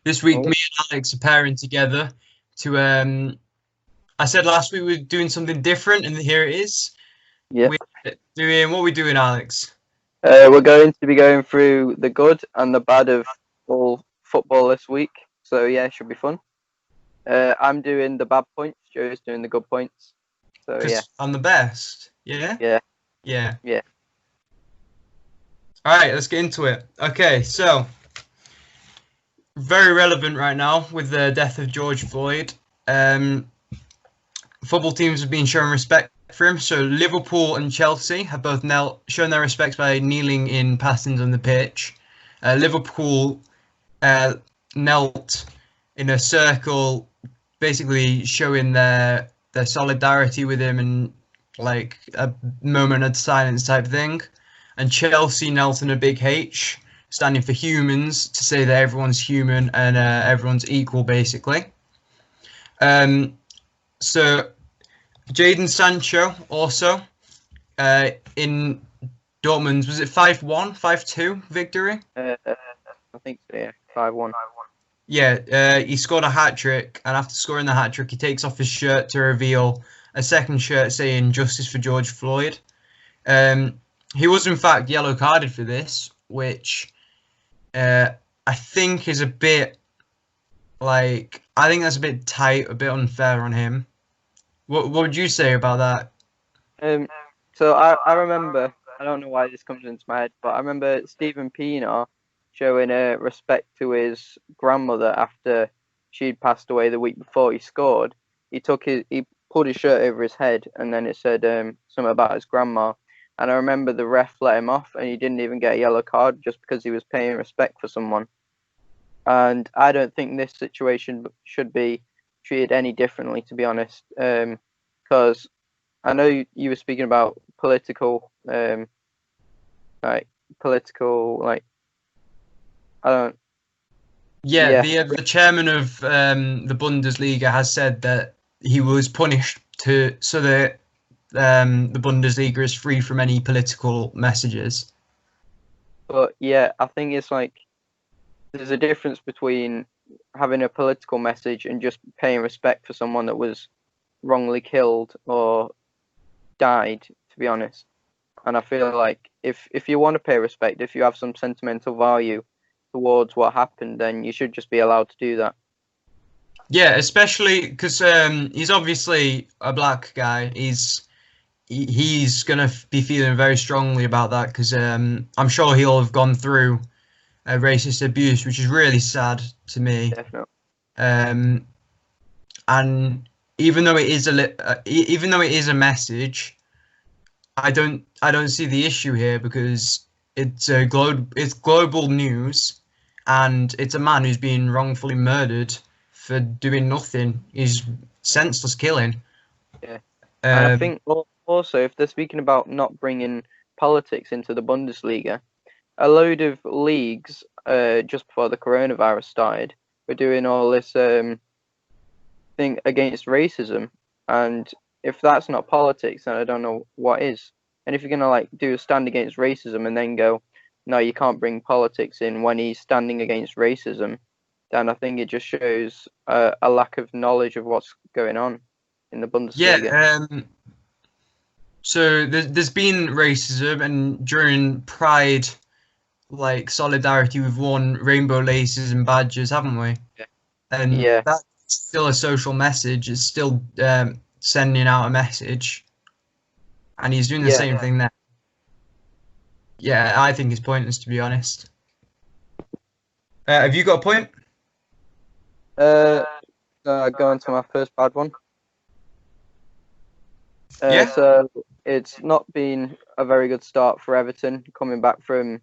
This week, Oh. me and Alex are pairing together to. I said last week we were doing something different, and here it is. Yeah. We're doing what we doing, Alex? We're going to be going through the good and the bad of all football this week. So yeah, it should be fun. I'm doing the bad points. Joe's doing the good points. So yeah. I'm the best. Yeah. Yeah. Yeah. Yeah. All right, let's get into it. Okay, so very relevant right now with the death of George Floyd. Football teams have been showing respect for him. So Liverpool and Chelsea have both shown their respects by kneeling in passings on the pitch. Liverpool knelt in a circle, basically showing their solidarity with him and like a moment of silence type thing. And Chelsea knelt in a big H, standing for humans, to say that everyone's human and everyone's equal, basically. So Jadon Sancho also in Dortmund's, was it 5-1, 5-2 victory? I think so. Yeah. 5-1. Yeah, he scored a hat trick, and after scoring the hat trick, he takes off his shirt to reveal a second shirt saying "Justice for George Floyd." He was in fact yellow carded for this, which I think is a bit I think that's a bit tight, a bit unfair on him. What would you say about that? So I remember, I don't know why this comes into my head, but I remember Stephen Pienaar showing respect to his grandmother after she'd passed away the week before he scored. He pulled his shirt over his head, and then it said something about his grandma. And I remember the ref let him off, and he didn't even get a yellow card just because he was paying respect for someone. And I don't think this situation should be treated any differently, to be honest, because I know you were speaking about political, I don't. Yeah, Yeah, the chairman of the Bundesliga has said that he was punished so that the Bundesliga is free from any political messages. but yeah, I think it's like there's a difference between having a political message and just paying respect for someone that was wrongly killed or died, to be honest. And I feel like if you want to pay respect, if you have some sentimental value towards what happened, then you should just be allowed to do that. Yeah, especially because he's obviously a black guy. He's gonna be feeling very strongly about that because I'm sure he'll have gone through racist abuse, which is really sad to me. Definitely. And even though it is a message, I don't see the issue here because it's global news, and it's a man who's been wrongfully murdered for doing nothing. He's senseless killing. Yeah. And I think also, if they're speaking about not bringing politics into the Bundesliga, a load of leagues just before the coronavirus started were doing all this thing against racism, and if that's not politics, then I don't know what is. And if you're gonna do a stand against racism and then go, no, you can't bring politics in when he's standing against racism, then I think it just shows a lack of knowledge of what's going on in the Bundesliga. Yeah. So there's been racism, and during Pride, solidarity, we've worn rainbow laces and badges, haven't we? Yeah. And Yeah. that's still a social message. It's still sending out a message, and he's doing the same thing there. Yeah, I think it's pointless, to be honest. Have you got a point? Go into my first bad one. Yeah. So it's not been a very good start for Everton coming back from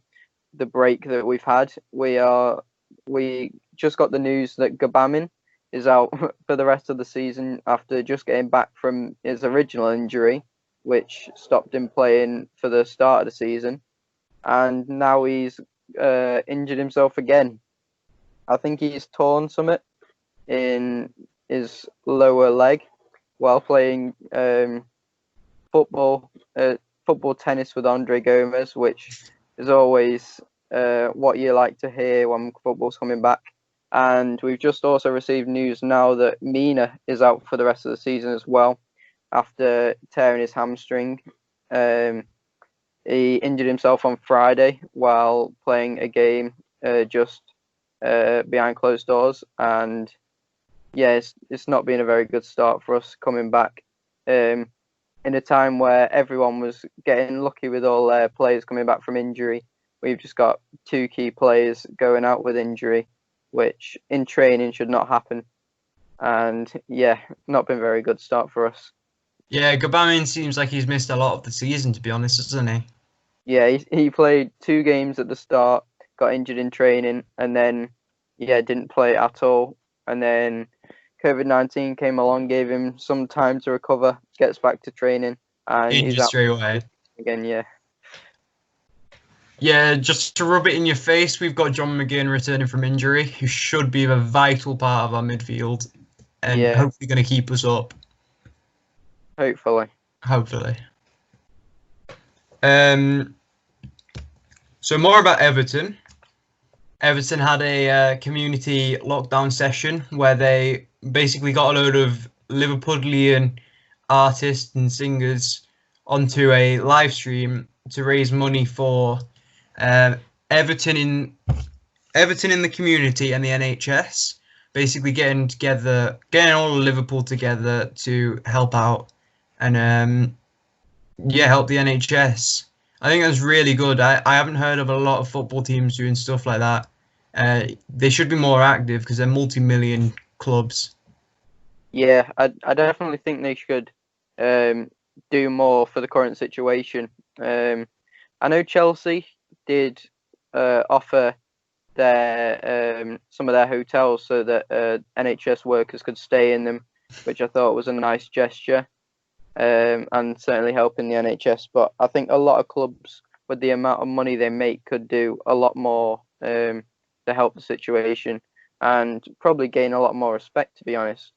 the break that we've had. We just got the news that Gabamin is out for the rest of the season after just getting back from his original injury, which stopped him playing for the start of the season, and now he's injured himself again. I think he's torn something in his lower leg while playing football tennis with Andre Gomez, which is always what you like to hear when football's coming back. And we've just also received news now that Mina is out for the rest of the season as well after tearing his hamstring. He injured himself on Friday while playing a game just behind closed doors. And yeah, it's not been a very good start for us coming back in a time where everyone was getting lucky with all their players coming back from injury. We've just got 2 key players going out with injury, which in training should not happen. And yeah, not been a very good start for us. Yeah, Gabamin seems like he's missed a lot of the season, to be honest, hasn't he? Yeah, he played 2 games at the start, got injured in training, and then didn't play at all. And then COVID-19 came along, gave him some time to recover, gets back to training, and Injured he's out straight away. again. Yeah. Yeah, just to rub it in your face, we've got John McCain returning from injury, who should be a vital part of our midfield, and hopefully going to keep us up. Hopefully. So more about Everton. Everton had a community lockdown session where they basically got a load of Liverpudlian artists and singers onto a live stream to raise money for Everton in the community and the NHS. Basically getting all of Liverpool together to help out and help the NHS. I think that's really good. I haven't heard of a lot of football teams doing stuff like that. They should be more active because they're multi-million clubs. Yeah, I definitely think they should do more for the current situation. I know Chelsea did offer their some of their hotels so that NHS workers could stay in them, which I thought was a nice gesture. And certainly helping the NHS. But I think a lot of clubs, with the amount of money they make, could do a lot more to help the situation and probably gain a lot more respect, to be honest.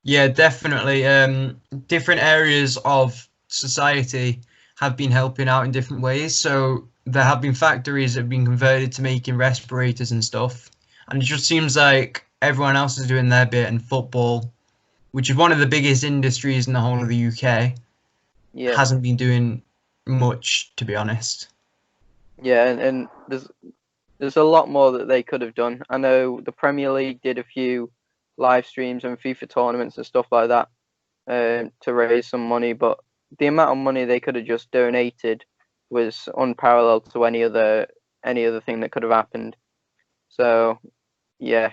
Yeah, definitely. Different areas of society have been helping out in different ways. So there have been factories that have been converted to making respirators and stuff. And it just seems like everyone else is doing their bit, and football, which is one of the biggest industries in the whole of the UK, hasn't been doing much, to be honest. Yeah, and there's a lot more that they could have done. I know the Premier League did a few live streams and FIFA tournaments and stuff like that to raise some money, but the amount of money they could have just donated was unparalleled to any other thing that could have happened. So, yeah,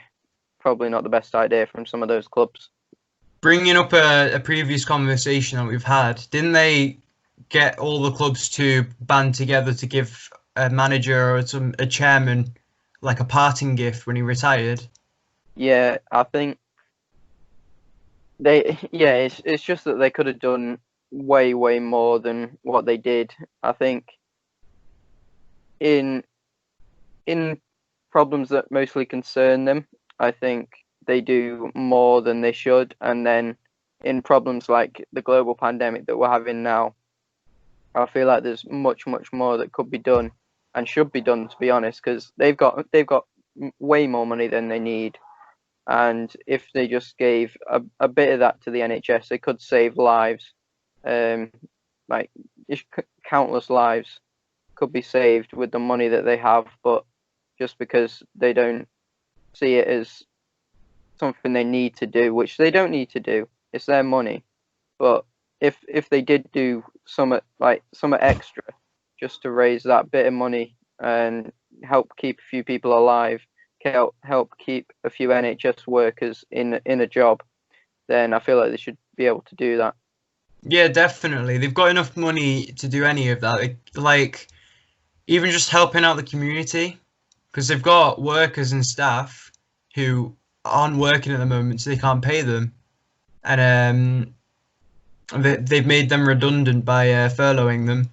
probably not the best idea from some of those clubs. Bringing up a previous conversation that we've had, didn't they get all the clubs to band together to give a manager or a chairman like a parting gift when he retired? Yeah, I think it's just that they could have done way more than what they did. I think in problems that mostly concern them, I think they do more than they should. And then in problems like the global pandemic that we're having now, I feel like there's much more that could be done and should be done, to be honest, because they've got way more money than they need. And if they just gave a bit of that to the NHS, they could save lives. Like countless lives could be saved with the money that they have, but just because they don't see it as something they need to do, which they don't need to do, it's their money. But if they did do some extra just to raise that bit of money and help keep a few people alive, help keep a few NHS workers in a job, then I feel like they should be able to do that. Yeah, definitely. They've got enough money to do any of that. Like even just helping out the community, because they've got workers and staff who aren't working at the moment, so they can't pay them, and they've made them redundant by furloughing them.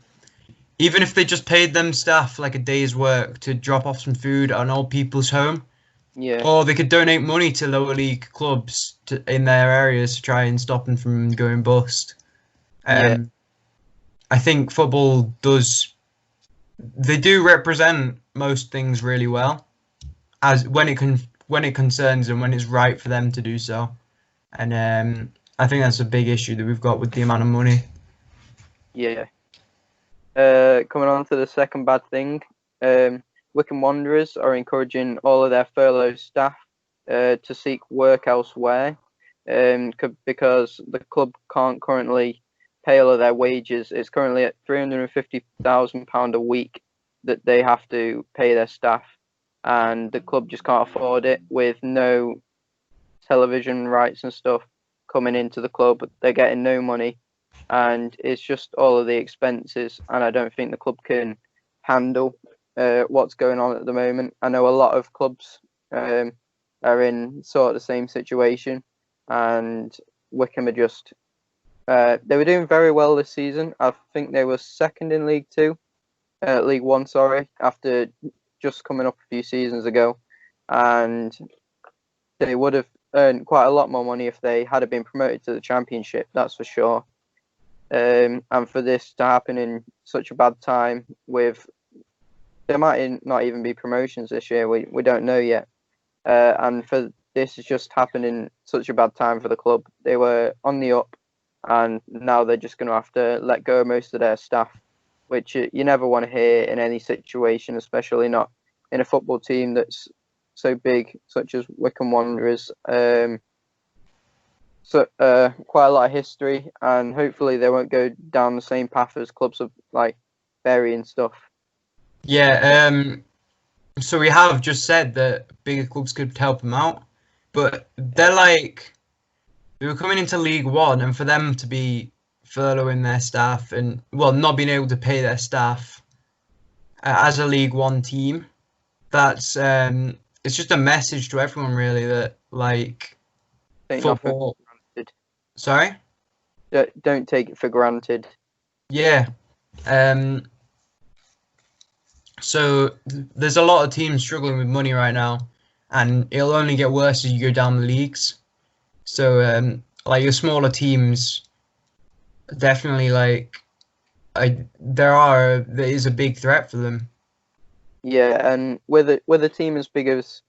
Even if they just paid them staff like a day's work to drop off some food at an old people's home, or they could donate money to lower league clubs in their areas to try and stop them from going bust. I think football do represent most things really well, as when it when it concerns them, when it's right for them to do so. And I think that's a big issue that we've got with the amount of money. Yeah. Coming on to the second bad thing, Wycombe Wanderers are encouraging all of their furloughed staff to seek work elsewhere because the club can't currently pay all of their wages. It's currently at £350,000 a week that they have to pay their staff, and the club just can't afford it with no television rights and stuff coming into the club. They're getting no money, and it's just all of the expenses, and I don't think the club can handle what's going on at the moment. I know a lot of clubs are in sort of the same situation, and Wycombe are just they were doing very well this season. I think they were second in League One, sorry, after just coming up a few seasons ago, and they would have earned quite a lot more money if they had been promoted to the Championship, that's for sure. And for this to happen in such a bad time, there might not even be promotions this year, we don't know yet, and for this has just happened in such a bad time for the club. They were on the up, and now they're just going to have to let go of most of their staff, which you never want to hear in any situation, especially not in a football team that's so big, such as Wycombe Wanderers. So quite a lot of history, and hopefully they won't go down the same path as clubs of like Bury and stuff. Yeah, so we have just said that bigger clubs could help them out, but they were coming into League One, and for them to be furloughing their staff and, well, not being able to pay their staff as a League One team, that's it's just a message to everyone, really, that football. Sorry? Don't take it for granted. Yeah. So there's a lot of teams struggling with money right now, and it'll only get worse as you go down the leagues. So your smaller teams, definitely there is a big threat for them. Yeah, and with a team as big as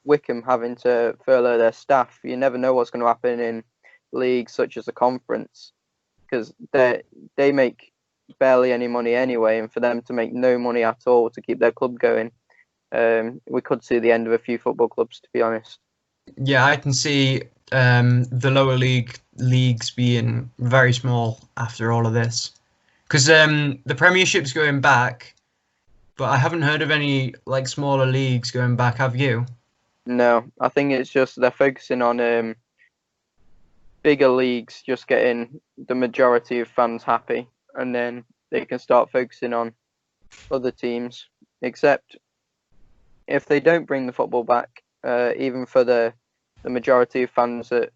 Wycombe having to furlough their staff, you never know what's going to happen in leagues such as the Conference, because they make barely any money anyway, and for them to make no money at all to keep their club going, we could see the end of a few football clubs, to be honest. Yeah, I can see the lower leagues being very small after all of this, because the Premiership's going back, but I haven't heard of any smaller leagues going back. Have you? No, I think it's just they're focusing on bigger leagues, just getting the majority of fans happy, and then they can start focusing on other teams. Except if they don't bring the football back, even for the majority of fans that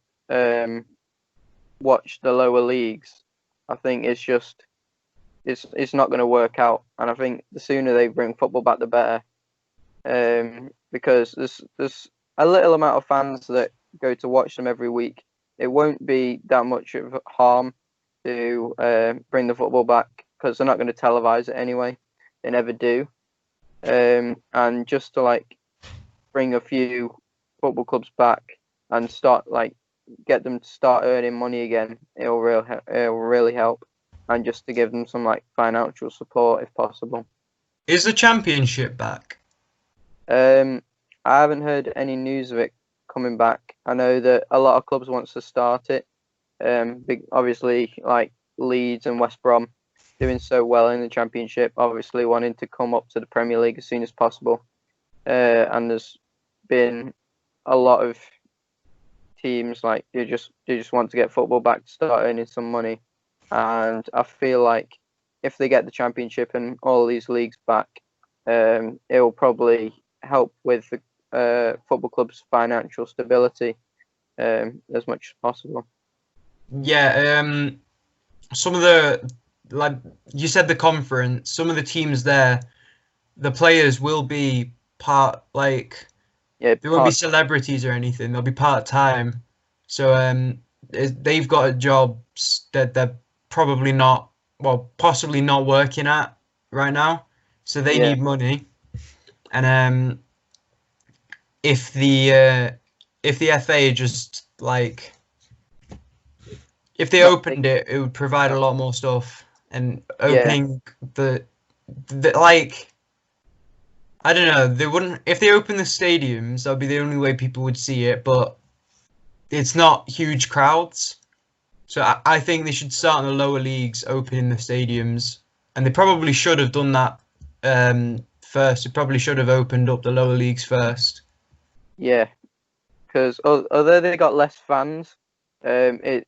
watch the lower leagues, I think it's not going to work out. And I think the sooner they bring football back, the better. Because there's a little amount of fans that go to watch them every week. It won't be that much of harm to bring the football back, because they're not going to televise it anyway. They never do. And just to bring a few football clubs back and start get them to start earning money again, it'll really help, and just to give them some financial support if possible. Is the Championship back? I haven't heard any news of it coming back. I know that a lot of clubs wants to start it. Obviously, Leeds and West Brom doing so well in the Championship, obviously wanting to come up to the Premier League as soon as possible. And there's been a lot of teams they just want to get football back to start earning some money. And I feel like if they get the Championship and all these leagues back, it will probably help with the football club's financial stability as much as possible. Yeah, some of the, you said, the Conference, some of the teams there, the players will be they won't be celebrities or anything. They'll be part-time. So they've got jobs that they're probably not, possibly not working at right now. So they need money. And if the FA just like if they opened it, it would provide a lot more stuff. And opening the like, I don't know, they wouldn't, if they open the stadiums, that would be the only way people would see it, but it's not huge crowds. So I think they should start in the lower leagues, opening the stadiums, and they probably should have done that first. They probably should have opened up the lower leagues first. Yeah, because although they got less fans, it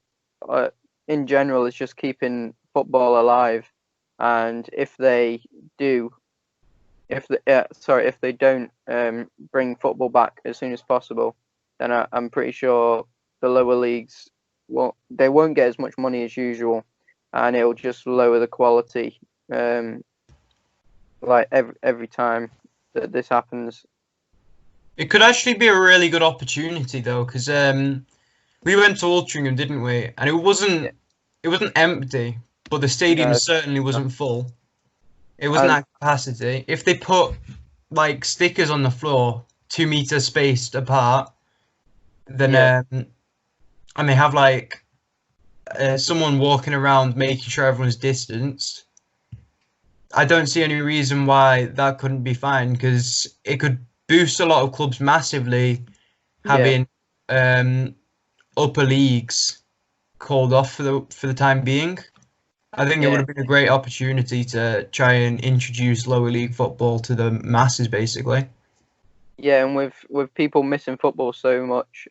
in general it's just keeping football alive. And if they do, if they don't bring football back as soon as possible, then I'm pretty sure the lower leagues they won't get as much money as usual, and it'll just lower the quality. Like every time that this happens. It could actually be a really good opportunity though, because we went to Altrincham, didn't we? And it wasn't empty, but the stadium certainly wasn't full. It wasn't at capacity. If they put like stickers on the floor, 2 meters spaced apart, then and they have like someone walking around making sure everyone's distanced, I don't see any reason why that couldn't be fine, because it could boost a lot of clubs massively, having upper leagues called off for the time being. I think it would have been a great opportunity to try and introduce lower league football to the masses, basically. Yeah, and with people missing football so much,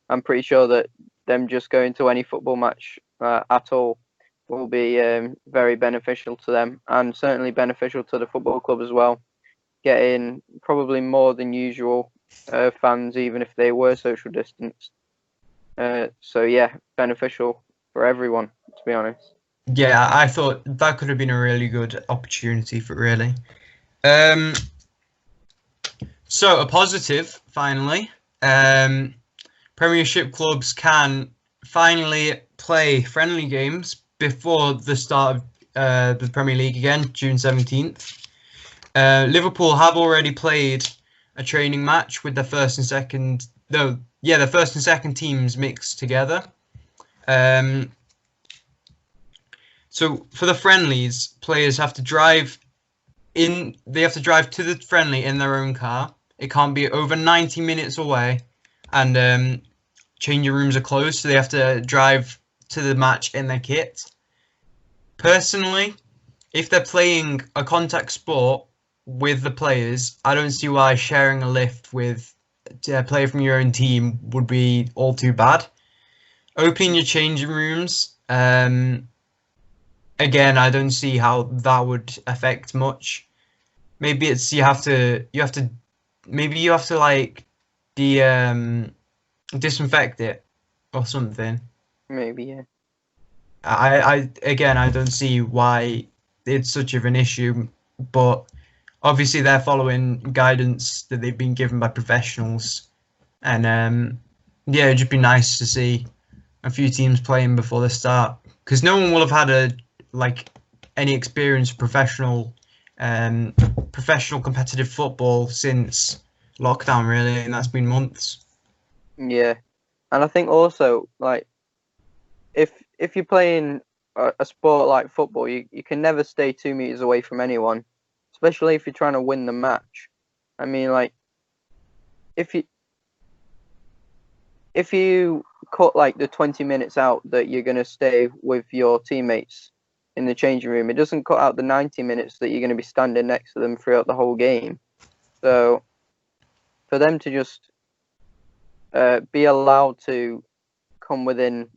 I'm pretty sure that them just going to any football match at all will be very beneficial to them, and certainly beneficial to the football club as well. Getting probably more than usual fans, even if they were social distanced. So yeah, beneficial for everyone, to be honest. Yeah, I thought that could have been a really good opportunity for really. So a positive, finally. Premiership clubs can finally play friendly games before the start of the Premier League again, June 17th. Liverpool have already played a training match with the first and second, the first and second teams mixed together. So for the friendlies, players have to drive in. They have to drive to the friendly in their own car. It can't be over 90 minutes away, and changing rooms are closed, so they have to drive to the match in their kit. Personally, if they're playing a contact sport with the players, I don't see why sharing a lift with a player from your own team would be all too bad. Opening your changing rooms, again, I don't see how that would affect much. Maybe it's you have to like disinfect it or something. Maybe, yeah. I don't see why it's such of an issue, but obviously they're following guidance that they've been given by professionals, and it'd just be nice to see a few teams playing before the start, because no one will have had any experience of professional competitive football since lockdown, really, and that's been months. Yeah, and I think also, like, if you're playing a sport like football, you can never stay 2 meters away from anyone, especially if you're trying to win the match. I mean, like, if you cut like the 20 minutes out that you're going to stay with your teammates in the changing room, it doesn't cut out the 90 minutes that you're going to be standing next to them throughout the whole game. So for them to just be allowed to come within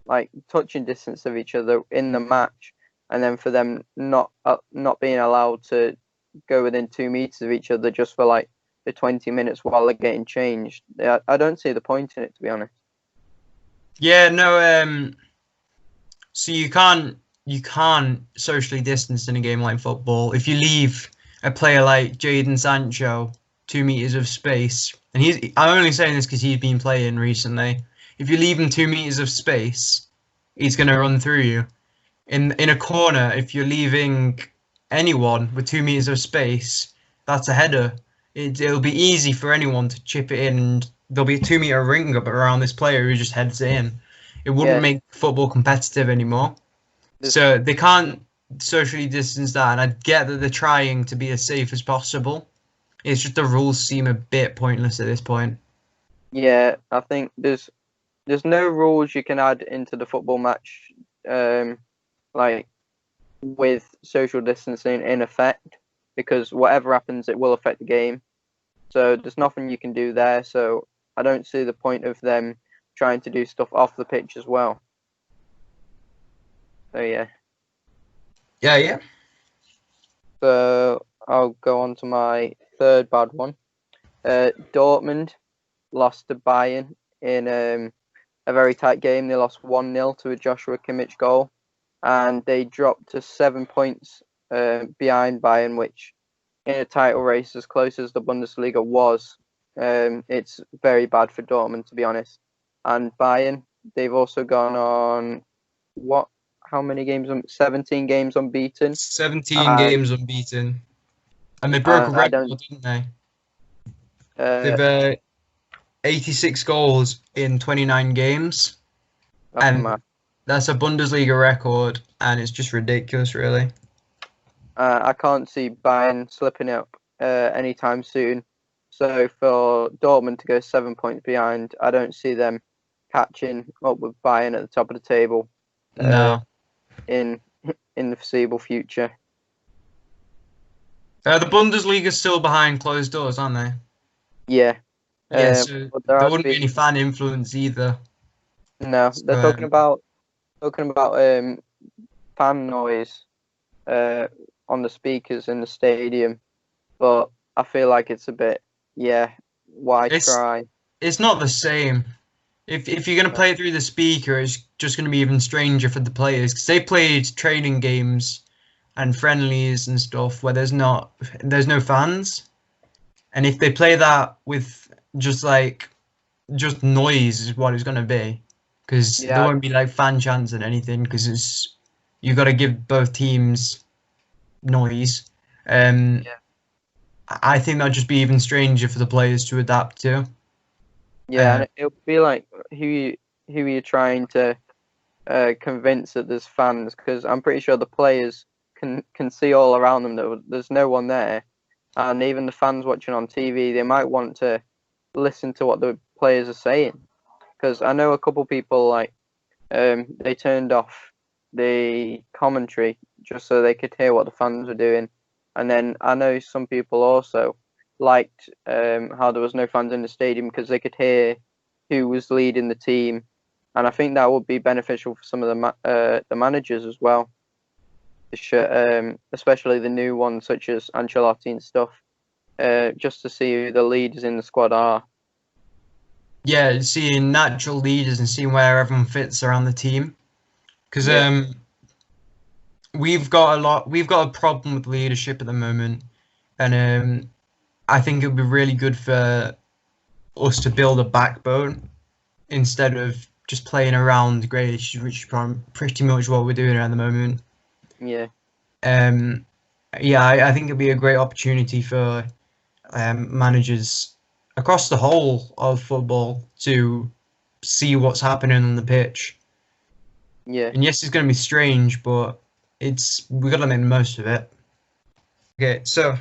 like touching distance of each other in the match, and then for them not being allowed to go within 2 meters of each other just for like the 20 minutes while they're getting changed, I don't see the point in it, to be honest. Yeah, no. So you can't socially distance in a game like football. If you leave a player like Jadon Sancho 2 meters of space, and I'm only saying this because he's been playing recently. If you leave him 2 meters of space, he's going to run through you. In a corner, if you're leaving anyone with 2 meters of space, that's a header. it'll be easy for anyone to chip it in, and there'll be a 2 meter ring up around this player who just heads it in. It wouldn't Yeah. make football competitive anymore. So they can't socially distance that, and I get that they're trying to be as safe as possible. It's just the rules seem a bit pointless at this point. Yeah, I think there's no rules you can add into the football match, like with social distancing in effect, because whatever happens, it will affect the game. So there's nothing you can do there. So I don't see the point of them trying to do stuff off the pitch as well. So yeah. Yeah. So I'll go on to my third bad one. Dortmund lost to Bayern in a very tight game. They lost 1-0 to a Joshua Kimmich goal, and they dropped to 7 points behind Bayern, which in a title race as close as the Bundesliga was, it's very bad for Dortmund, to be honest. And Bayern, they've also gone on how many games? 17 games unbeaten. 17 games unbeaten. And they broke a record, didn't they? They've 86 goals in 29 games. And that's a Bundesliga record, and it's just ridiculous, really. I can't see Bayern slipping up anytime soon. So for Dortmund to go 7 points behind, I don't see them catching up with Bayern at the top of the table. No. In the foreseeable future. The Bundesliga's still behind closed doors, aren't they? Yeah. Yeah, so there wouldn't be any fan influence either. No, they're talking about fan noise on the speakers in the stadium, but I feel like it's a bit, why try? It's not the same. If you're going to play it through the speaker, it's just going to be even stranger for the players, because they played training games and friendlies and stuff where there's no fans, and if they play that with just noise is what it's going to be, because there won't be like fan chants and anything, because you've got to give both teams noise. I think that'd just be even stranger for the players to adapt to. Yeah, and it'll be like who are you trying to convince that there's fans? Because I'm pretty sure the players can see all around them that there's no one there, and even the fans watching on TV, they might want to listen to what the players are saying. Because I know a couple people they turned off the commentary just so they could hear what the fans were doing, and then I know some people also liked how there was no fans in the stadium because they could hear who was leading the team, and I think that would be beneficial for some of the managers as well, especially the new ones such as Ancelotti and stuff, just to see who the leaders in the squad are. Yeah, seeing natural leaders and seeing where everyone fits around the team, because we've got a problem with leadership at the moment, and I think it would be really good for us to build a backbone instead of just playing around Grealish, which is pretty much what we're doing at the moment. Yeah. I think it'd be a great opportunity for managers across the whole of football to see what's happening on the pitch. Yeah. And yes, it's going to be strange, but we got to make the most of it. Okay, so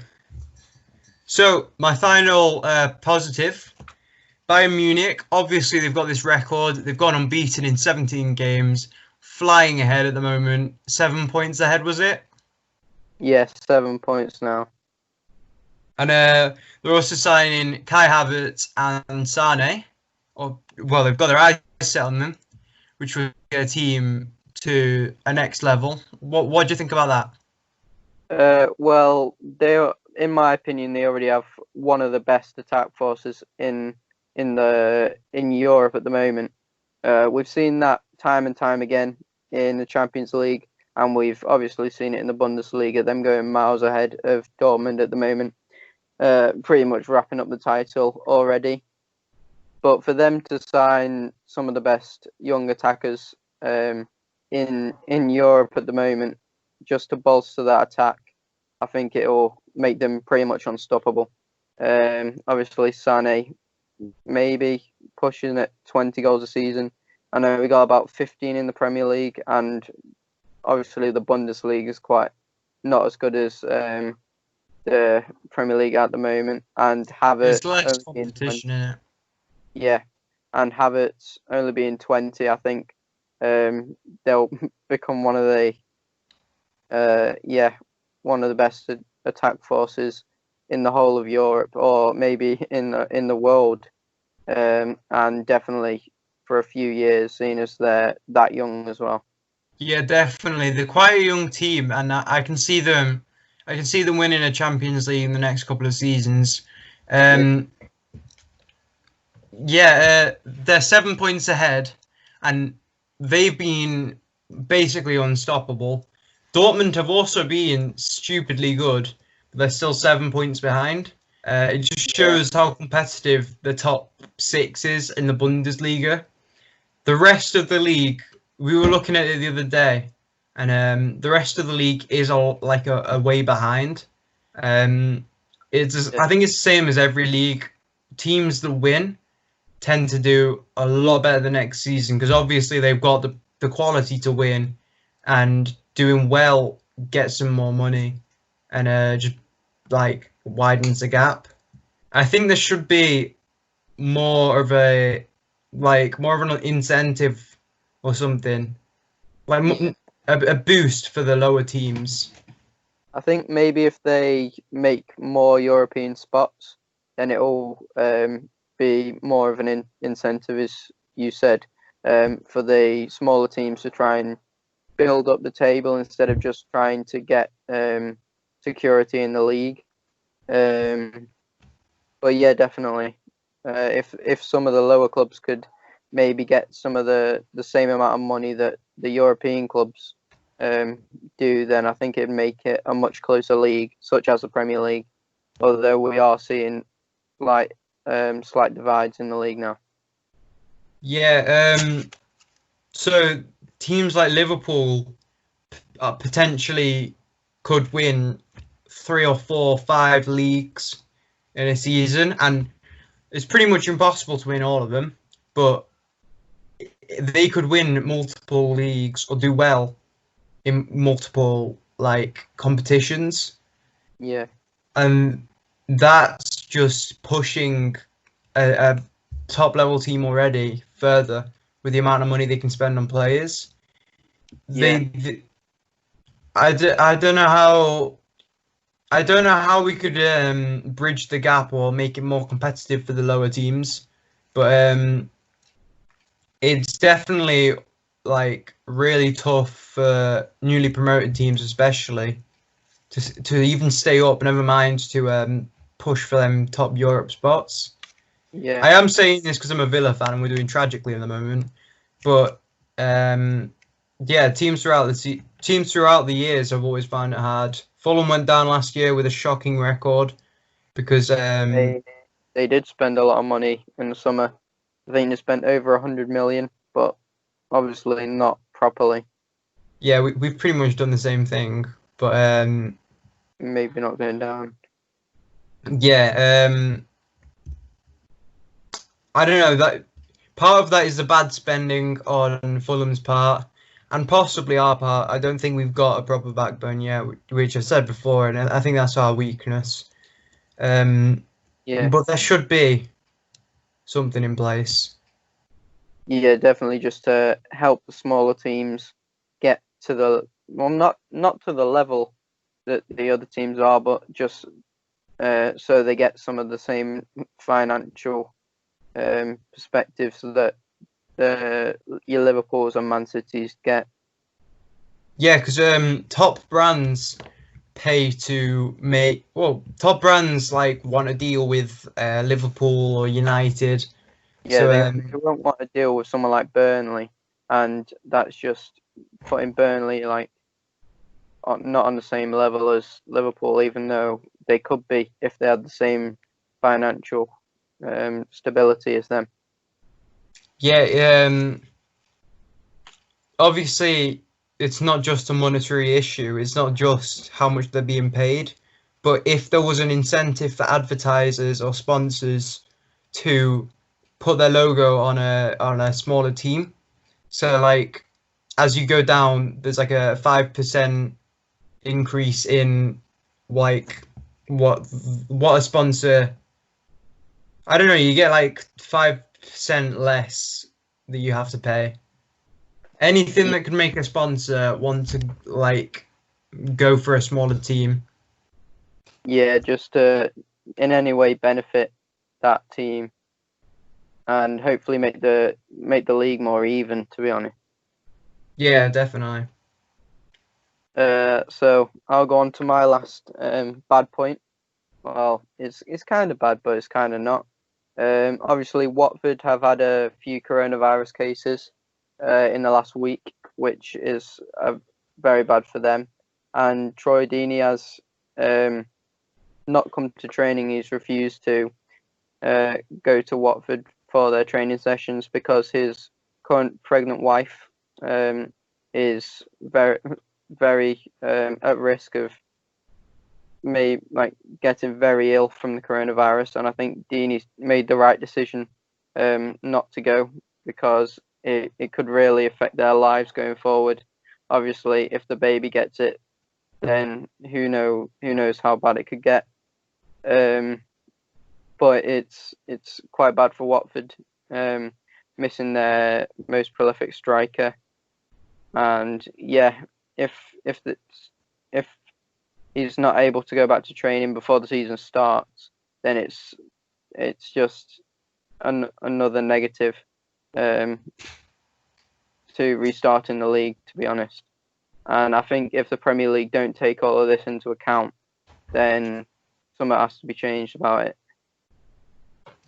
my final positive, Bayern Munich, obviously they've got this record. They've gone unbeaten in 17 games, flying ahead at the moment. 7 points ahead, was it? Yes, 7 points now. And they're also signing Kai Havertz and Sane. They've got their eyes set on them, which will get a team to a next level. What do you think about that? Well, in my opinion, they already have one of the best attack forces in Europe at the moment. We've seen that time and time again in the Champions League, and we've obviously seen it in the Bundesliga. Them going miles ahead of Dortmund at the moment, pretty much wrapping up the title already. But for them to sign some of the best young attackers in Europe at the moment, just to bolster that attack, I think it will make them pretty much unstoppable. Obviously, Sane maybe pushing at 20 goals a season. I know we got about 15 in the Premier League, and obviously the Bundesliga is quite not as good as the Premier League at the moment. And There's Havertz less only being 20, competition in it. yeah, and Havertz only being 20, I think they'll become one of the one of the best attack forces in the whole of Europe, or maybe in the world, and definitely for a few years, seeing as they're that young as well. Yeah, definitely. They're quite a young team, and I can see them. I can see them winning a Champions League in the next couple of seasons. They're 7 points ahead, and they've been basically unstoppable. Dortmund have also been stupidly good, but they're still 7 points behind. It just shows how competitive the top six is in the Bundesliga. The rest of the league, we were looking at it the other day, and the rest of the league is all like a way behind. I think it's the same as every league. Teams that win tend to do a lot better the next season because obviously they've got the quality to win, and doing well gets some more money, and just like widens the gap. I think there should be more of an incentive or something, like a boost for the lower teams. I think maybe if they make more European spots, then it'll be more of an incentive, as you said, for the smaller teams to try and build up the table instead of just trying to get security in the league. But yeah, definitely. If some of the lower clubs could maybe get some of the same amount of money that the European clubs do, then I think it'd make it a much closer league, such as the Premier League. Although we are seeing slight divides in the league now. Yeah. So teams like Liverpool potentially could win 3 or 4, 5 leagues in a season, and it's pretty much impossible to win all of them, but they could win multiple leagues or do well in multiple competitions. Yeah. And that's just pushing a top level team already further with the amount of money they can spend on players. Yeah. I don't know how we could bridge the gap or make it more competitive for the lower teams, but it's definitely really tough for newly promoted teams, especially to even stay up. Never mind to push for them top Europe spots. Yeah. I am saying this because I'm a Villa fan and we're doing tragically at the moment, but teams throughout the years have always found it hard. Fulham went down last year with a shocking record because They did spend a lot of money in the summer. I think they spent over 100 million, but obviously not properly. Yeah, we've pretty much done the same thing, but maybe not going down. Yeah, I don't know, that part of that is the bad spending on Fulham's part, and possibly our part. I don't think we've got a proper backbone yet, which I've said before, and I think that's our weakness. Yeah. But there should be something in place. Yeah, definitely, just to help the smaller teams get to not to the level that the other teams are, but just so they get some of the same financial perspectives that your Liverpools and Man Cities get. Yeah, because top brands pay to make. Well, top brands want to deal with Liverpool or United. Yeah, So they won't want to deal with someone like Burnley, and that's just putting Burnley not on the same level as Liverpool, even though they could be if they had the same financial stability as them. Yeah, obviously it's not just a monetary issue. It's not just how much they're being paid, But if there was an incentive for advertisers or sponsors to put their logo on a smaller team, so like as you go down, there's like a 5% increase in like what a sponsor. I don't know. You get like 5% less that you have to pay. Anything that could make a sponsor want to like go for a smaller team. Yeah, just to in any way benefit that team, and hopefully make the league more even. To be honest. Yeah, definitely. So I'll go on to my last bad point. Well, it's kind of bad, but it's kind of not. Obviously, Watford have had a few coronavirus cases in the last week, which is very bad for them. And Troy Deeney has not come to training. He's refused to go to Watford for their training sessions because his current pregnant wife is very at risk of getting very ill from the coronavirus, and I think Deeney's made the right decision not to go because it could really affect their lives going forward. Obviously, if the baby gets it, then who knows how bad it could get. But it's quite bad for Watford, missing their most prolific striker, and yeah, if he's not able to go back to training before the season starts, then it's just another negative to restarting the league, to be honest. And I think if the Premier League don't take all of this into account, then something has to be changed about it.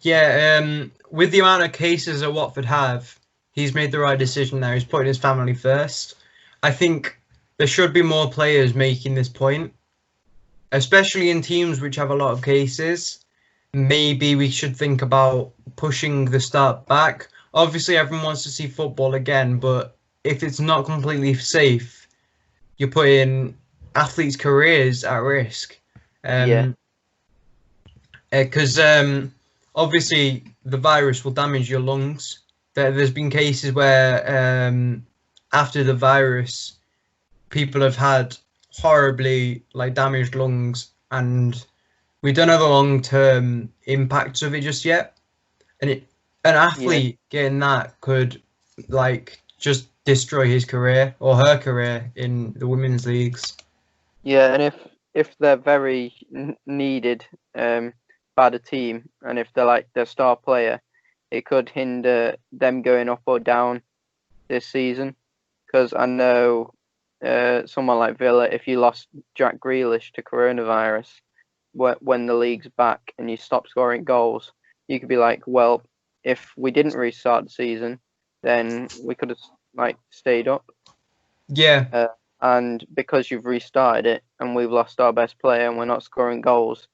Yeah, with the amount of cases that Watford have, he's made the right decision there. He's putting his family first. I think there should be more players making this point, especially in teams which have a lot of cases. Maybe we should think about pushing the start back. Obviously, everyone wants to see football again, but if it's not completely safe, you're putting athletes' careers at risk. Because obviously the virus will damage your lungs. There's been cases where after the virus, people have had horribly damaged lungs, and we don't know the long-term impacts of it just yet. And an athlete getting that could just destroy his career or her career in the women's leagues. Yeah, and if they're very needed by the team, and if they're their star player, it could hinder them going up or down this season. Because I know someone like Villa, if you lost Jack Grealish to coronavirus when the league's back and you stop scoring goals, you could be like, well, if we didn't restart the season, then we could have stayed up. Yeah. And because you've restarted it and we've lost our best player and we're not scoring goals,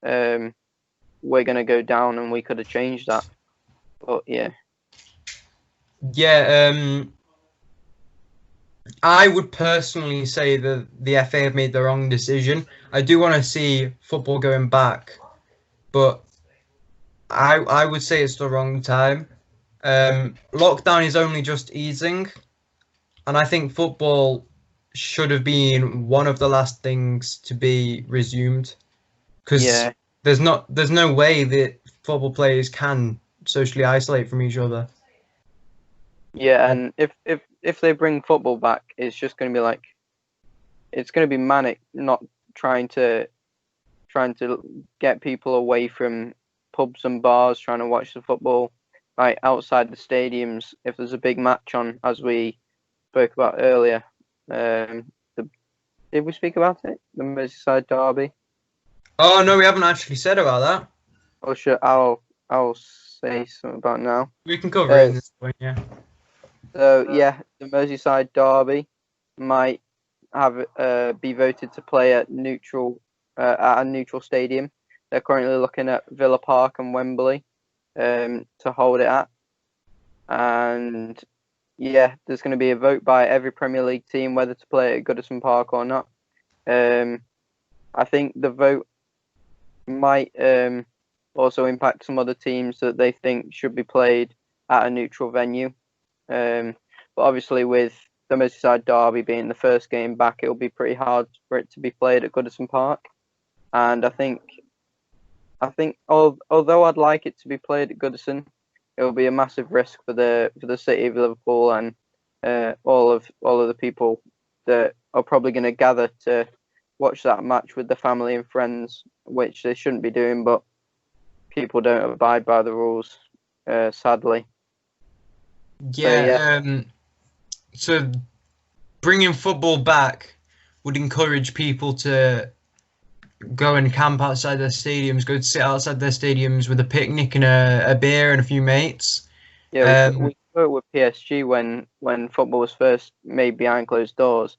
we're going to go down, and we could have changed that. But yeah. Yeah, I would personally say that the FA have made the wrong decision. I do want to see football going back, but I would say it's the wrong time. Lockdown is only just easing, and I think football should have been one of the last things to be resumed, because there's no way that football players can socially isolate from each other. Yeah, and if they bring football back, it's just going to be it's going to be manic, not trying to get people away from pubs and bars, trying to watch the football outside the stadiums. If there's a big match on, as we spoke about earlier, did we speak about it? The Merseyside derby. Oh no, we haven't actually said about that. Oh sure, I'll say something about it now. We can cover it in this point, yeah. So yeah, the Merseyside derby might have be voted to play at a neutral stadium. They're currently looking at Villa Park and Wembley to hold it at. And yeah, there's going to be a vote by every Premier League team whether to play at Goodison Park or not. I think the vote might also impact some other teams that they think should be played at a neutral venue. But obviously, with the Merseyside derby being the first game back, it'll be pretty hard for it to be played at Goodison Park. And I think although I'd like it to be played at Goodison, it will be a massive risk for the city of Liverpool and all of the people that are probably going to gather to watch that match with their family and friends, which they shouldn't be doing, but people don't abide by the rules, sadly. So bringing football back would encourage people to go and camp outside their stadiums, go to sit outside their stadiums with a picnic and a beer and a few mates. Yeah, we saw it with PSG when football was first made behind closed doors.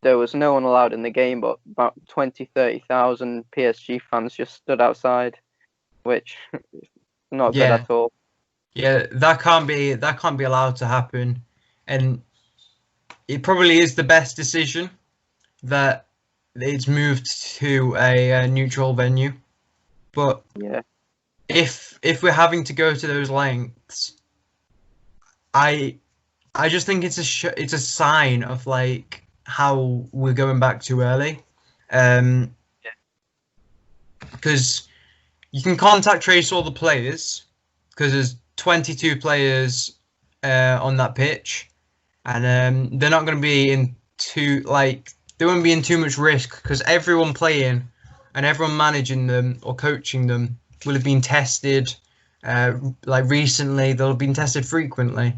There was no one allowed in the game, but about 30,000 PSG fans just stood outside, which is not good at all. Yeah, that can't be allowed to happen, and it probably is the best decision that it's moved to a neutral venue. But yeah, if we're having to go to those lengths, I just think it's a sign of like how we're going back too early, because you can contact trace all the players because there's 22 players on that pitch, and they're not going to be in they won't be in too much risk because everyone playing and everyone managing them or coaching them will have been tested recently. They'll have been tested frequently,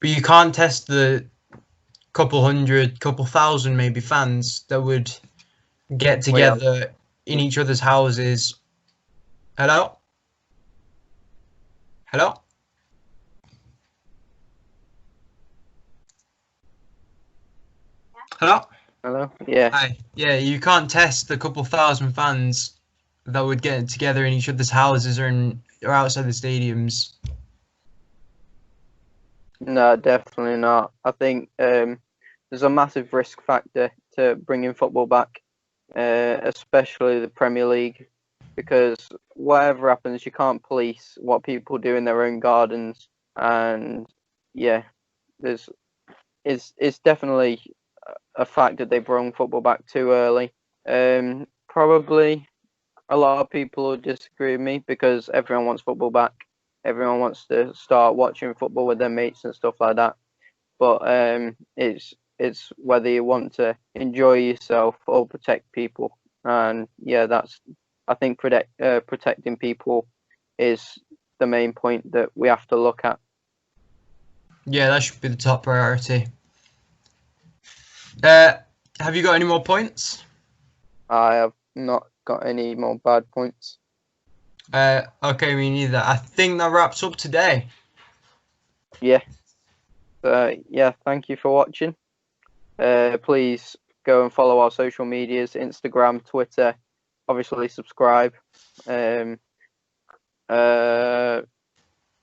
but you can't test the couple thousand maybe fans that would get together in each other's houses. Hello? Hello? Hello? Hello? Yeah. Hi. Yeah, you can't test the couple thousand fans that would get together in each other's houses or outside the stadiums. No, definitely not. I think there's a massive risk factor to bringing football back, especially the Premier League, because whatever happens, you can't police what people do in their own gardens, and yeah, it's definitely a fact that they brought football back too early. Probably a lot of people will disagree with me because everyone wants football back. Everyone wants to start watching football with their mates and stuff like that. But it's whether you want to enjoy yourself or protect people. And yeah, I think protecting people is the main point that we have to look at. Yeah, that should be the top priority. Have you got any more points? I have not got any more bad points. Okay, me neither. I think that wraps up today. Yeah. Yeah, thank you for watching. Please go and follow our social medias, Instagram, Twitter. Obviously, subscribe. Is there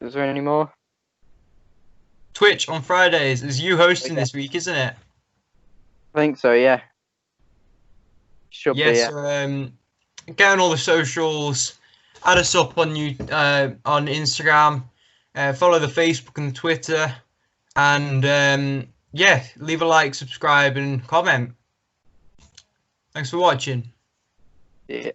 any more? Twitch on Fridays. Is you hosting this week, isn't it? I think so, yeah. Should be, yeah. So, get on all the socials. Add us up on Instagram. Follow the Facebook and the Twitter. And, yeah, leave a like, subscribe, and comment. Thanks for watching. Yeah.